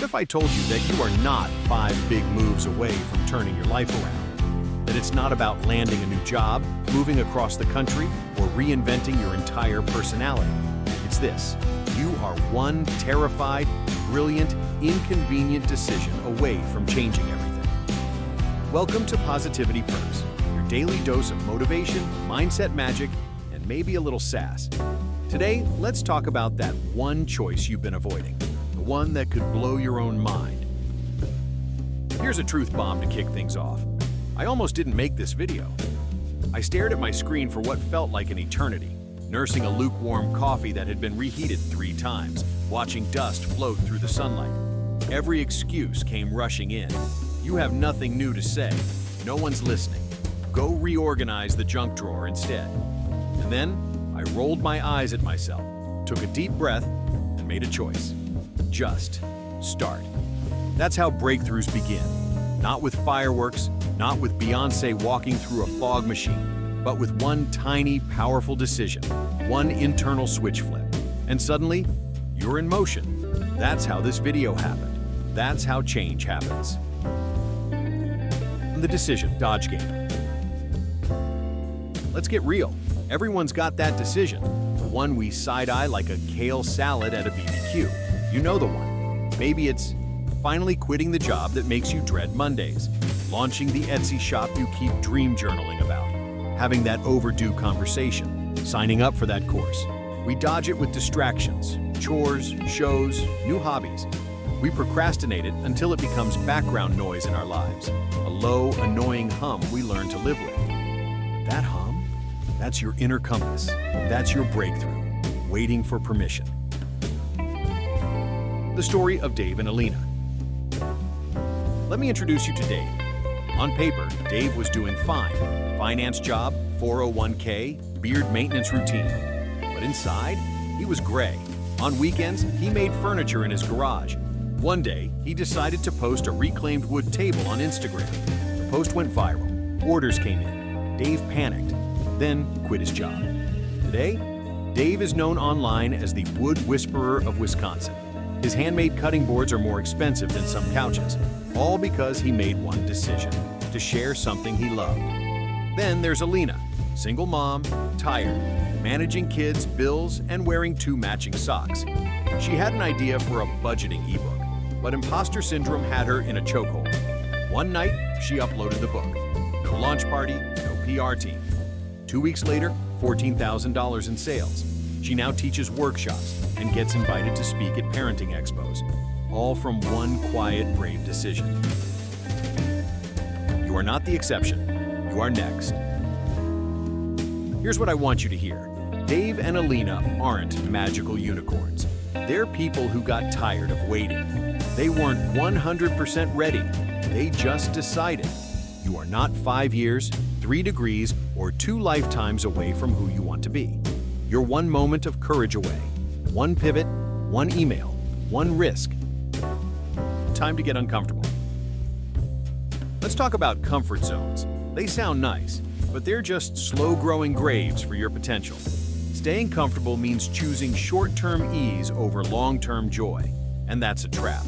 if I told you that you are not 5 big moves away from turning your life around? That it's not about landing a new job, moving across the country, or reinventing your entire personality. It's this: you are one terrified, brilliant, inconvenient decision away from changing everything. Welcome to Positivity Perks, your daily dose of motivation, mindset magic, and maybe a little sass. Today, let's talk about that one choice you've been avoiding, the one that could blow your own mind. Here's a truth bomb to kick things off. I almost didn't make this video. I stared at my screen for what felt like an eternity, nursing a lukewarm coffee that had been reheated 3 times, watching dust float through the sunlight. Every excuse came rushing in. You have nothing new to say. No one's listening. Go reorganize the junk drawer instead. And then I rolled my eyes at myself, took a deep breath, and made a choice. Just start. That's how breakthroughs begin. Not with fireworks, not with Beyoncé walking through a fog machine, but with one tiny, powerful decision, one internal switch flip. And suddenly, you're in motion. That's how this video happened. That's how change happens. The decision dodge game. Let's get real. Everyone's got that decision. The one we side-eye like a kale salad at a BBQ. You know the one. Maybe it's finally quitting the job that makes you dread Mondays, launching the Etsy shop you keep dream journaling about, having that overdue conversation, signing up for that course. We dodge it with distractions, chores, shows, new hobbies. We procrastinate it until it becomes background noise in our lives, a low, annoying hum we learn to live with. That hum? That's your inner compass. That's your breakthrough, waiting for permission. The story of Dave and Alina. Let me introduce you to Dave. On paper, Dave was doing fine. Finance job, 401k, beard maintenance routine. But inside, he was gray. On weekends, he made furniture in his garage. One day, he decided to post a reclaimed wood table on Instagram. The post went viral. Orders came in. Dave panicked, then quit his job. Today, Dave is known online as the Wood Whisperer of Wisconsin. His handmade cutting boards are more expensive than some couches, all because he made one decision: to share something he loved. Then there's Alina, single mom, tired, managing kids, bills, and wearing 2 matching socks. She had an idea for a budgeting ebook, but imposter syndrome had her in a chokehold. One night, she uploaded the book. No launch party, no PR team. 2 weeks later, $14,000 in sales. She now teaches workshops and gets invited to speak at parenting expos, all from one quiet, brave decision. You are not the exception. You are next. Here's what I want you to hear. Dave and Alina aren't magical unicorns. They're people who got tired of waiting. They weren't 100% ready. They just decided. You are not 5 years, 3 degrees, or 2 lifetimes away from who you want to be. You're one moment of courage away. One pivot, one email, one risk. Time to get uncomfortable. Let's talk about comfort zones. They sound nice, but they're just slow-growing graves for your potential. Staying comfortable means choosing short-term ease over long-term joy, and that's a trap.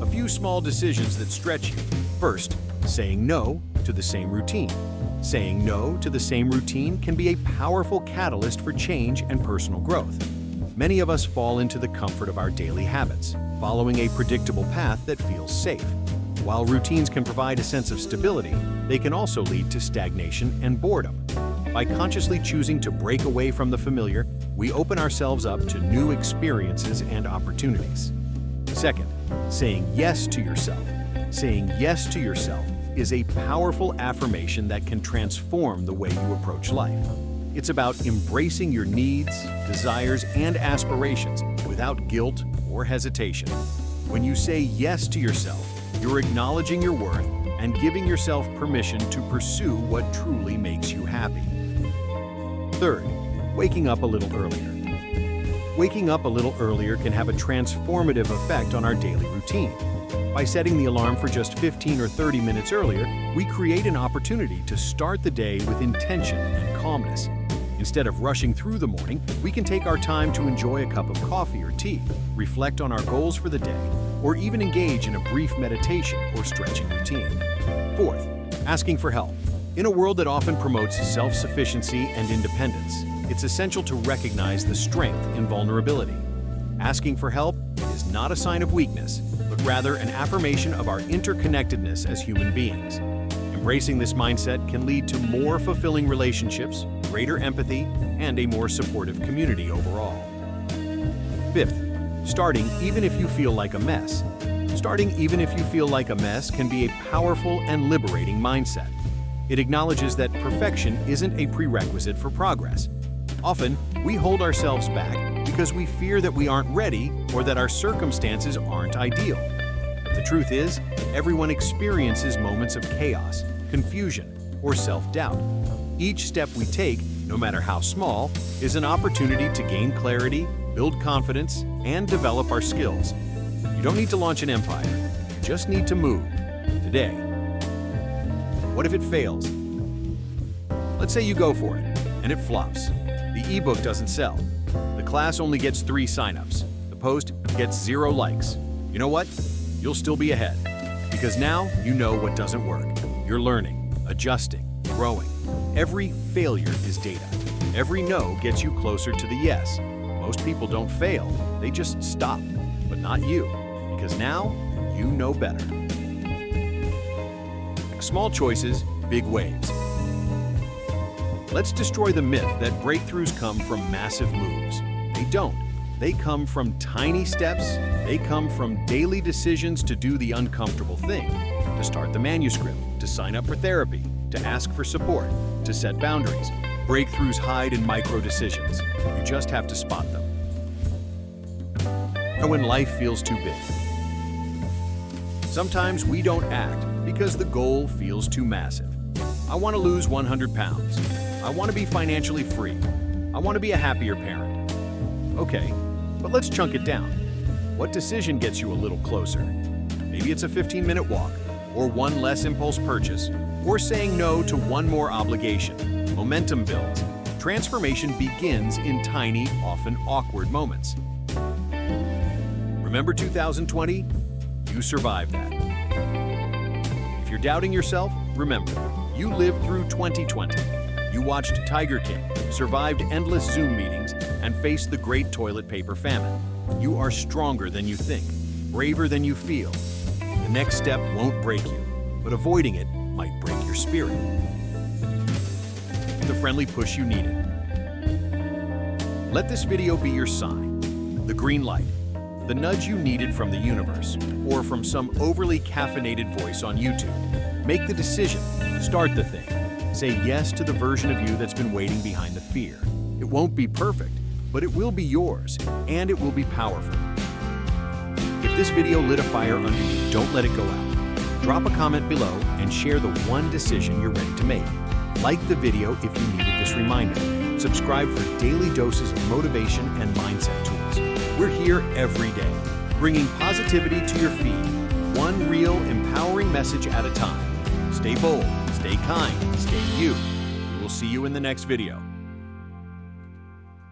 A few small decisions that stretch you. First, saying no to the same routine. Saying no to the same routine can be a powerful catalyst for change and personal growth. Many of us fall into the comfort of our daily habits, following a predictable path that feels safe. While routines can provide a sense of stability, they can also lead to stagnation and boredom. By consciously choosing to break away from the familiar, we open ourselves up to new experiences and opportunities. Second, saying yes to yourself. Saying yes to yourself is a powerful affirmation that can transform the way you approach life. It's about embracing your needs, desires, and aspirations without guilt or hesitation. When you say yes to yourself, you're acknowledging your worth and giving yourself permission to pursue what truly makes you happy. Third, waking up a little earlier. Waking up a little earlier can have a transformative effect on our daily routine. By setting the alarm for just 15 or 30 minutes earlier, we create an opportunity to start the day with intention and calmness. Instead of rushing through the morning, we can take our time to enjoy a cup of coffee or tea, reflect on our goals for the day, or even engage in a brief meditation or stretching routine. Fourth, asking for help. In a world that often promotes self-sufficiency and independence, it's essential to recognize the strength in vulnerability. Asking for help is not a sign of weakness, but rather an affirmation of our interconnectedness as human beings. Embracing this mindset can lead to more fulfilling relationships, greater empathy, and a more supportive community overall. Fifth, starting even if you feel like a mess. Starting even if you feel like a mess can be a powerful and liberating mindset. It acknowledges that perfection isn't a prerequisite for progress. Often, we hold ourselves back because we fear that we aren't ready or that our circumstances aren't ideal. But the truth is, everyone experiences moments of chaos, confusion, or self-doubt. Each step we take, no matter how small, is an opportunity to gain clarity, build confidence, and develop our skills. You don't need to launch an empire, you just need to move, today. What if it fails? Let's say you go for it, and it flops. The ebook doesn't sell. The class only gets 3 signups. The post gets 0 likes. You know what? You'll still be ahead. Because now you know what doesn't work. You're learning, adjusting, growing. Every failure is data. Every no gets you closer to the yes. Most people don't fail, they just stop. But not you, because now you know better. Small choices, big waves. Let's destroy the myth that breakthroughs come from massive moves. They don't. They come from tiny steps. They come from daily decisions to do the uncomfortable thing, to start the manuscript, to sign up for therapy, to ask for support, to set boundaries. Breakthroughs hide in micro decisions. You just have to spot them. And when life feels too big. Sometimes we don't act because the goal feels too massive. I want to lose 100 pounds. I want to be financially free. I want to be a happier parent. Okay, but let's chunk it down. What decision gets you a little closer? Maybe it's a 15-minute walk, or one less impulse purchase, or saying no to one more obligation. Momentum builds. Transformation begins in tiny, often awkward moments. Remember 2020? You survived that. If you're doubting yourself, remember, you lived through 2020. You watched Tiger King, survived endless Zoom meetings, and faced the great toilet paper famine. You are stronger than you think, braver than you feel. The next step won't break you, but avoiding it might break your spirit. The friendly push you needed. Let this video be your sign, the green light, the nudge you needed from the universe, or from some overly caffeinated voice on YouTube. Make the decision, start the thing. Say yes to the version of you that's been waiting behind the fear. It won't be perfect, but it will be yours, and it will be powerful. If this video lit a fire under you, don't let it go out. Drop a comment below and share the one decision you're ready to make. Like the video if you needed this reminder. Subscribe for daily doses of motivation and mindset tools. We're here every day, bringing positivity to your feed, one real, empowering message at a time. Stay bold, stay kind, stay you. We will see you in the next video.